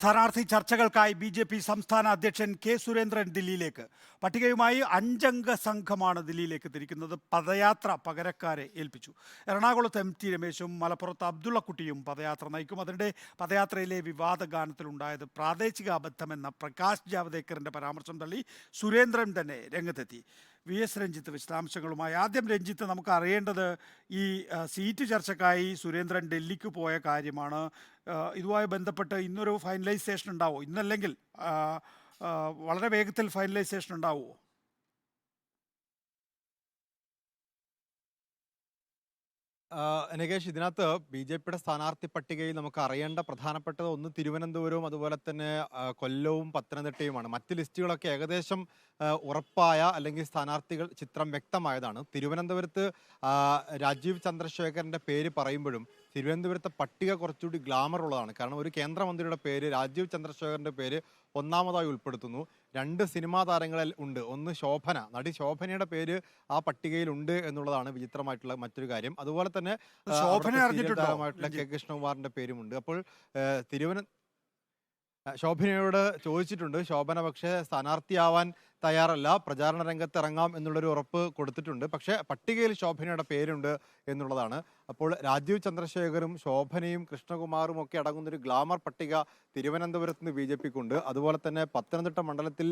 സ്ഥാനാർത്ഥി ചർച്ചകൾക്കായി ബി.ജെ.പി. സംസ്ഥാന അധ്യക്ഷൻ കെ സുരേന്ദ്രൻ ദില്ലിയിലേക്ക്. പട്ടികയുമായി 5 അംഗ സംഘമാണ് ദില്ലിയിലേക്ക് തിരിക്കുന്നത്. പദയാത്ര പകരക്കാരെ ഏൽപ്പിച്ചു. എറണാകുളത്ത് എം.ടി. രമേശും മലപ്പുറത്ത് അബ്ദുള്ളക്കുട്ടിയും പദയാത്ര നയിക്കും. അതിനിടെ പദയാത്രയിലെ വിവാദ ഗാനത്തിലുണ്ടായത് പ്രാദേശിക അബദ്ധമെന്ന പ്രകാശ് ജാവ്ദേക്കറിന്റെ പരാമർശം തള്ളി സുരേന്ദ്രൻ തന്നെ രംഗത്തെത്തി. വി.എസ്. രഞ്ജിത്ത് വിശദാംശങ്ങളുമായി. ആദ്യം രഞ്ജിത്ത്, നമുക്ക് അറിയേണ്ടത് ഈ സീറ്റ് ചർച്ചയ്ക്കായി സുരേന്ദ്രൻ ഡൽഹിക്ക് പോയ കാര്യമാണ്. ഇതുമായി ബന്ധപ്പെട്ട് ഇന്നൊരു ഫൈനലൈസേഷൻ ഉണ്ടാവുമോ? ഇന്നല്ലെങ്കിൽ വളരെ വേഗത്തിൽ ഫൈനലൈസേഷൻ ഉണ്ടാവുമോ? നഗേഷ്, ഇതിനകത്ത് ബി.ജെ.പിയുടെ സ്ഥാനാർത്ഥി പട്ടികയിൽ നമുക്ക് അറിയേണ്ട പ്രധാനപ്പെട്ടത് ഒന്ന് തിരുവനന്തപുരവും അതുപോലെ തന്നെ കൊല്ലവും പത്തനംതിട്ടയുമാണ്. മറ്റ് ലിസ്റ്റുകളൊക്കെ ഏകദേശം ഉറപ്പായ അല്ലെങ്കിൽ സ്ഥാനാർത്ഥികൾ ചിത്രം വ്യക്തമായതാണ്. തിരുവനന്തപുരത്ത് രാജീവ് ചന്ദ്രശേഖരന്റെ പേര് പറയുമ്പോഴും തിരുവനന്തപുരത്തെ പട്ടിക കുറച്ചുകൂടി ഗ്ലാമർ ഉള്ളതാണ്. കാരണം ഒരു കേന്ദ്രമന്ത്രിയുടെ പേര്, രാജീവ് ചന്ദ്രശേഖരന്റെ പേര് ഒന്നാമതായി ഉൾപ്പെടുത്തുന്നു. 2 സിനിമാ താരങ്ങളിൽ ഉണ്ട്. ഒന്ന് ശോഭന, നടി ശോഭനയുടെ പേര് ആ പട്ടികയിൽ ഉണ്ട് എന്നുള്ളതാണ് വിചിത്രമായിട്ടുള്ള മറ്റൊരു കാര്യം. അതുപോലെ തന്നെ താരമായിട്ടുള്ള കെ കൃഷ്ണകുമാറിന്റെ പേരുമുണ്ട്. അപ്പോൾ ശോഭനയോട് ചോദിച്ചിട്ടുണ്ട്. ശോഭന പക്ഷേ സ്ഥാനാർത്ഥിയാവാൻ തയ്യാറല്ല, പ്രചാരണ രംഗത്ത് ഇറങ്ങാം എന്നുള്ളൊരു ഉറപ്പ് കൊടുത്തിട്ടുണ്ട്. പക്ഷേ പട്ടികയിൽ ശോഭനയുടെ പേരുണ്ട് എന്നുള്ളതാണ്. അപ്പോൾ രാജീവ് ചന്ദ്രശേഖരും ശോഭനയും കൃഷ്ണകുമാറും ഒക്കെ അടങ്ങുന്നൊരു ഗ്ലാമർ പട്ടിക തിരുവനന്തപുരത്ത് നിന്ന് ബി.ജെ.പിക്കുണ്ട്. അതുപോലെ തന്നെ പത്തനംതിട്ട മണ്ഡലത്തിൽ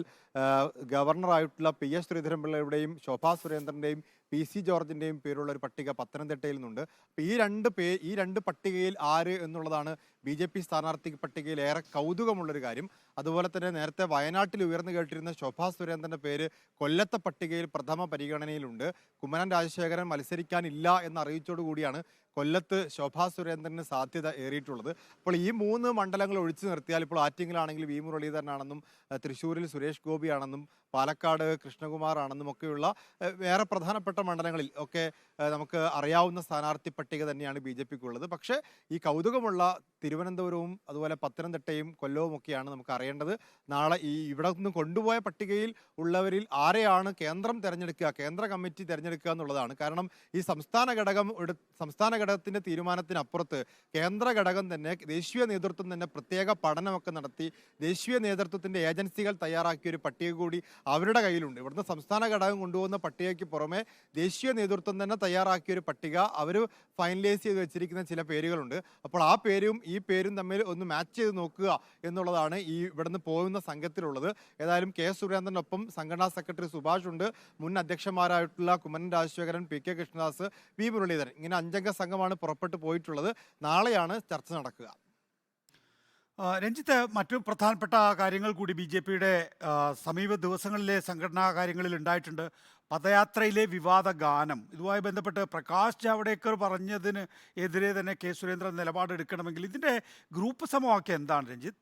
ഗവർണറായിട്ടുള്ള പി.എസ്. ശ്രീധരൻപിള്ളയുടെയും ശോഭാ സുരേന്ദ്രന്റെയും പി.സി. ജോർജിന്റെയും പേരുള്ള ഒരു പട്ടിക പത്തനംതിട്ടയിൽ നിന്നുണ്ട്. അപ്പോൾ ഈ രണ്ട് പട്ടികയിൽ ആര് എന്നുള്ളതാണ് ബി.ജെ.പി. സ്ഥാനാർത്ഥി പട്ടികയിൽ ഏറെ കൗതുകമുള്ളൊരു കാര്യം. അതുപോലെ തന്നെ നേരത്തെ വയനാട്ടിൽ ഉയർന്നു കേട്ടിരുന്ന ശോഭാ സുരേന്ദ്രന്റെ പേര് കൊല്ലത്തെ പട്ടികയിൽ പ്രഥമ പരിഗണനയിലുണ്ട്. കുമ്മനം രാജശേഖരൻ മത്സരിക്കാനില്ല എന്ന അറിയിച്ചോടുകൂടിയാണ് കൊല്ലത്ത് ശോഭാ സുരേന്ദ്രന് സാധ്യത ഏറിയിട്ടുള്ളത്. അപ്പോൾ ഈ 3 മണ്ഡലങ്ങൾ ഒഴിച്ചു നിർത്തിയാൽ ഇപ്പോൾ ആറ്റിങ്ങലാണെങ്കിൽ വി മുരളീധരനാണെന്നും തൃശ്ശൂരിൽ സുരേഷ് ഗോപിയാണെന്നും പാലക്കാട് കൃഷ്ണകുമാർ ആണെന്നും ഒക്കെയുള്ള വേറെ പ്രധാനപ്പെട്ട മണ്ഡലങ്ങളിൽ ഒക്കെ നമുക്ക് അറിയാവുന്ന സ്ഥാനാർത്ഥി പട്ടിക തന്നെയാണ് ബി.ജെ.പിക്കുള്ളത്. പക്ഷേ ഈ കൗതുകമുള്ള തിരുവനന്തപുരവും അതുപോലെ പത്തനംതിട്ടയും കൊല്ലവും ഒക്കെയാണ് നമുക്ക് അറിയേണ്ടത്. നാളെ ഇവിടെ നിന്ന് കൊണ്ടുപോയ പട്ടികയിൽ ഉള്ളവരിൽ ആരെയാണ് കേന്ദ്രം തിരഞ്ഞെടുക്കുക, കേന്ദ്ര കമ്മിറ്റി തിരഞ്ഞെടുക്കുക എന്നുള്ളതാണ്. കാരണം ഈ സംസ്ഥാന ഘടകത്തിന്റെ തീരുമാനത്തിനപ്പുറത്ത് കേന്ദ്ര ഘടകം തന്നെ, ദേശീയ നേതൃത്വം തന്നെ പ്രത്യേക പഠനമൊക്കെ നടത്തി ദേശീയ നേതൃത്വത്തിന്റെ ഏജൻസികൾ തയ്യാറാക്കിയ ഒരു പട്ടിക കൂടി അവരുടെ കയ്യിലുണ്ട്. ഇവിടുന്ന് സംസ്ഥാന ഘടകം കൊണ്ടുപോകുന്ന പട്ടികയ്ക്ക് പുറമെ ദേശീയ നേതൃത്വം തന്നെ തയ്യാറാക്കിയ ഒരു പട്ടിക അവർ ഫൈനലൈസ് ചെയ്ത് വെച്ചിരിക്കുന്ന ചില പേരുകളുണ്ട്. അപ്പോൾ ആ പേരും ഈ പേരും തമ്മിൽ ഒന്ന് മാച്ച് ചെയ്ത് നോക്കുക എന്നുള്ളതാണ് ഈ ഇവിടുന്ന് പോകുന്ന സംഘത്തിലുള്ളത്. ഏതായാലും കെ സുരേന്ദ്രനൊപ്പം സംഘടനാ സെക്രട്ടറി സുഭാഷ് ഉണ്ട്, മുൻ അധ്യക്ഷന്മാരായിട്ടുള്ള Kummanam Rajasekharan, P K Krishnadas, V Muraleedharan, ഇങ്ങനെ 5 അംഗ സംഘമാണ് പുറപ്പെട്ടു പോയിട്ടുള്ളത്. നാളെയാണ് ചർച്ച നടക്കുക. രഞ്ജിത്ത്, മറ്റു പ്രധാനപ്പെട്ട കാര്യങ്ങൾ കൂടി ബി.ജെ.പിയുടെ സമീപ ദിവസങ്ങളിലെ സംഘടനാ കാര്യങ്ങളിൽ ഉണ്ടായിട്ടുണ്ട്. പദയാത്രയിലെ വിവാദ ഗാനം, ഇതുമായി ബന്ധപ്പെട്ട് പ്രകാശ് ജാവ്ദേക്കർ പറഞ്ഞതിന് എതിരെ തന്നെ കെ സുരേന്ദ്രൻ നിലപാടെടുക്കണമെങ്കിൽ ഇതിൻ്റെ ഗ്രൂപ്പ് സമവാക്യം എന്താണ് രഞ്ജിത്ത്?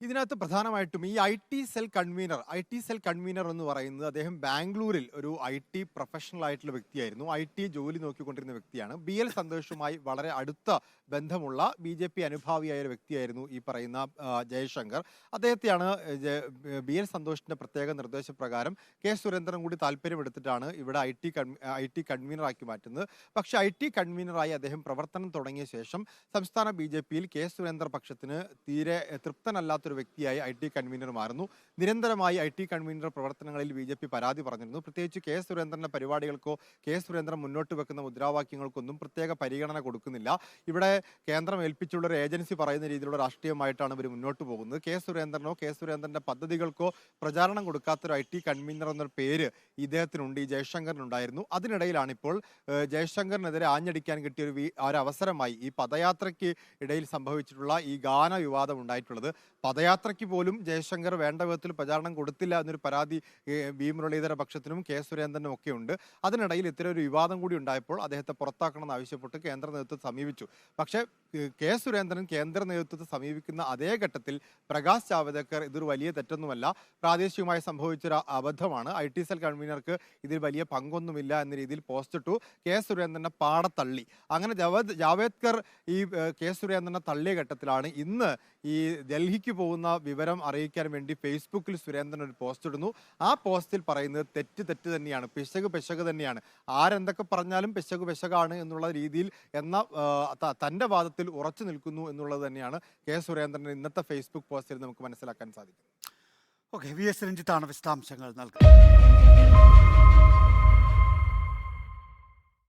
ഇതിനകത്ത് പ്രധാനമായിട്ടും ഈ ഐ ടി സെൽ കൺവീനർ എന്ന് പറയുന്നത് അദ്ദേഹം ബാംഗ്ലൂരിൽ ഒരു ഐ.ടി. പ്രൊഫഷണൽ ആയിട്ടുള്ള വ്യക്തിയായിരുന്നു. ഐ.ടി. ജോലി നോക്കിക്കൊണ്ടിരുന്ന വ്യക്തിയാണ്. ബി.എൽ. സന്തോഷുമായി വളരെ അടുത്ത ബന്ധമുള്ള ബി.ജെ.പി. അനുഭാവിയായ ഒരു വ്യക്തിയായിരുന്നു ഈ പറയുന്ന ജയശങ്കർ. അദ്ദേഹത്തെയാണ് ബി.എൽ. സന്തോഷിന്റെ പ്രത്യേക നിർദ്ദേശപ്രകാരം കെ സുരേന്ദ്രൻ കൂടി താല്പര്യമെടുത്തിട്ടാണ് ഇവിടെ ഐ.ടി. കൺവീനറാക്കി മാറ്റുന്നത്. പക്ഷേ ഐ.ടി. കൺവീനറായി അദ്ദേഹം പ്രവർത്തനം തുടങ്ങിയ ശേഷം സംസ്ഥാന ബി.ജെ.പിയിൽ കെ സുരേന്ദ്ര പക്ഷത്തിന് തീരെ തൃപ്തനല്ലാത്ത ഒരു വ്യക്തിയായി ഐ.ടി. കൺവീനർ മാറുന്നു. നിരന്തരമായി ഐ.ടി. കൺവീനർ പ്രവർത്തനങ്ങളിൽ ബി.ജെ.പി. പരാതി പറഞ്ഞിരുന്നു. പ്രത്യേകിച്ച് കെ സുരേന്ദ്രന്റെ പരിപാടികൾക്കോ കെ സുരേന്ദ്രൻ മുന്നോട്ട് വെക്കുന്ന മുദ്രാവാക്യങ്ങൾക്കൊന്നും പ്രത്യേക പരിഗണന കൊടുക്കുന്നില്ല. ഇവിടെ കേന്ദ്രം ഏൽപ്പിച്ചുള്ള ഒരു ഏജൻസി പറയുന്ന രീതിയിലുള്ള രാഷ്ട്രീയമായിട്ടാണ് ഇവർ മുന്നോട്ട് പോകുന്നത്. കെ സുരേന്ദ്രനോ കെ സുരേന്ദ്രന്റെ പദ്ധതികൾക്കോ പ്രചാരണം കൊടുക്കാത്തൊരു ഐ.ടി. കൺവീനർ എന്നൊരു പേര് ഇദ്ദേഹത്തിനുണ്ട്, ഈ ജയശങ്കറിനുണ്ടായിരുന്നു. അതിനിടയിലാണ് ഇപ്പോൾ ജയശങ്കറിനെതിരെ ആഞ്ഞടിക്കാൻ കിട്ടിയ ഒരു അവസരമായി ഈ പദയാത്രയ്ക്ക് ഇടയിൽ സംഭവിച്ചിട്ടുള്ള ഈ ഗാന വിവാദം ഉണ്ടായിട്ടുള്ളത്. പദയാത്രയ്ക്ക് പോലും ജയശങ്കർ വേണ്ട വിധത്തിൽ പ്രചാരണം കൊടുത്തില്ല എന്നൊരു പരാതി വി മുരളീധര പക്ഷത്തിനും കെ സുരേന്ദ്രനും ഒക്കെ ഉണ്ട്. അതിനിടയിൽ ഇത്തരം ഒരു വിവാദം കൂടി ഉണ്ടായപ്പോൾ അദ്ദേഹത്തെ പുറത്താക്കണമെന്ന് ആവശ്യപ്പെട്ട് കേന്ദ്ര നേതൃത്വത്തെ സമീപിച്ചു. പക്ഷേ കെ സുരേന്ദ്രൻ കേന്ദ്ര നേതൃത്വത്തെ സമീപിക്കുന്ന അതേ ഘട്ടത്തിൽ പ്രകാശ് ജാവ്ദേക്കർ ഇതൊരു വലിയ തെറ്റൊന്നുമല്ല, പ്രാദേശികമായി സംഭവിച്ചൊരു അബദ്ധമാണ്, ഐ.ടി. സെൽ കൺവീനർക്ക് ഇതിൽ വലിയ പങ്കൊന്നുമില്ല എന്ന രീതിയിൽ പോസ്റ്റിട്ടു. കെ സുരേന്ദ്രനെ പാടത്തള്ളി. അങ്ങനെ ജാവേദ്കർ ഈ കെ സുരേന്ദ്രനെ തള്ളിയ ഘട്ടത്തിലാണ് ഇന്ന് ഈ ഡൽഹിക്ക് പോകുന്ന വിവരം അറിയിക്കാൻ വേണ്ടി ഫേസ്ബുക്കിൽ സുരേന്ദ്രൻ ഒരു പോസ്റ്റ് ഇടുന്നു. ആ പോസ്റ്റിൽ പറയുന്നത് തെറ്റ് തന്നെയാണ്, പിശക് തന്നെയാണ്, ആരെന്തൊക്കെ പറഞ്ഞാലും പിശകാണ് എന്നുള്ള രീതിയിൽ തന്റെ വാദത്തിൽ ഉറച്ചു നിൽക്കുന്നു എന്നുള്ളത് തന്നെയാണ് കെ സുരേന്ദ്രൻ ഇന്നത്തെ ഫേസ്ബുക്ക് പോസ്റ്റിൽ നമുക്ക് മനസ്സിലാക്കാൻ സാധിക്കും. ഓക്കെ, വി എസ് രഞ്ജിത്താണ് വിശദാംശങ്ങൾ നൽകുന്നത്.